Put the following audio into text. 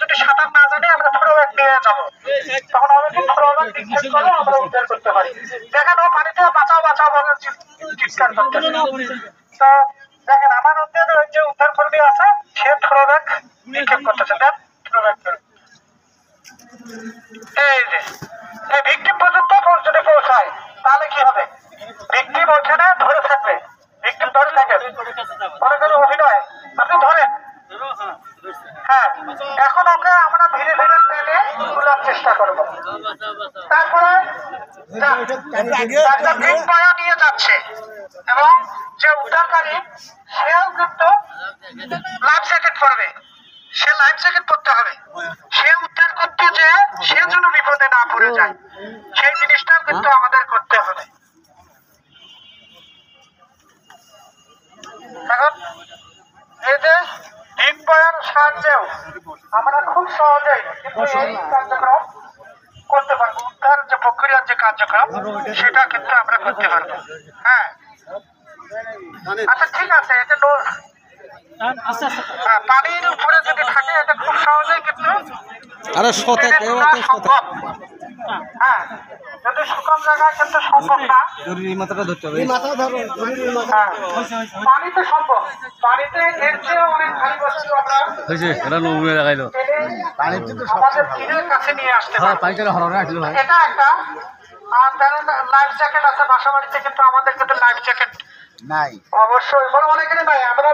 যদি সাঁতার না জানি আমরা থ্রোব্যাক নিয়ে যাবো, তখন আমরা কি থ্রোব্যাক নিক্ষেপ করে আমরা উদ্ধার করতে পারি। দেখেন ও পানিতে বাঁচাও বাঁচাও বলে চিৎকার করতেছে। তো দেখেন আমার উদ্ধার ওই যে উদ্ধার কর্মী আছে সে থ্রোব্যাক নিক্ষেপ করতেছে। দেন থ্রোব্যাক করে এই যে এই ভিকটিম পর্যন্ত যদি পৌঁছায় তাহলে কি হবে? ভিকটিম ওখানে ধরে থাকবে, ভিকটিম ধরে থাকে মনে করি অভিনয় আপনি ধরেন। হ্যাঁ, এখন ওকে আমরা ধীরে ধীরে টেনে তোলার চেষ্টা করবো। তারপরে একটা ভিক পায়া নিয়ে যাচ্ছে এবং যে উদ্ধারকারী সেও কিন্তু লাইফ জ্যাকেট পরবে, সে লাইফ জ্যাকেট পরতে হবে। সে উদ্ধার করতে যে সে যেন বিপদে না পড়ে যায় সেই জিনিসটাও কিন্তু আমাদের করতে হবে। এখন এই যে ভিক পায়ার সাহায্যেও আমরা খুব সহজেই কিন্তু এই কার্যক্রম করতে পারবো। উদ্ধার যে প্রক্রিয়ার যে কার্যক্রম সেটা কিন্তু আমরা করতে পারবো। হ্যাঁ, আচ্ছা ঠিক আছে। এটা পানির উপরে যদি থাকে এটা খুব সহজেই কিন্তু সম্ভব। হ্যাঁ, যদি শুকন জায়গায় কিন্তু সম্ভব না, পানিতে সম্ভব। পানিতে এর চেয়ে অনেক ভারী বস্তু আমরা আমাদের তীরের কাছে নিয়ে আসতে পারি। এটা একটা। আর লাইফ জ্যাকেট আছে বাসা বাড়িতে, কিন্তু আমাদের কিন্তু লাইফ জ্যাকেট নাই অবশ্যই অনেকেরই নাই। আমরা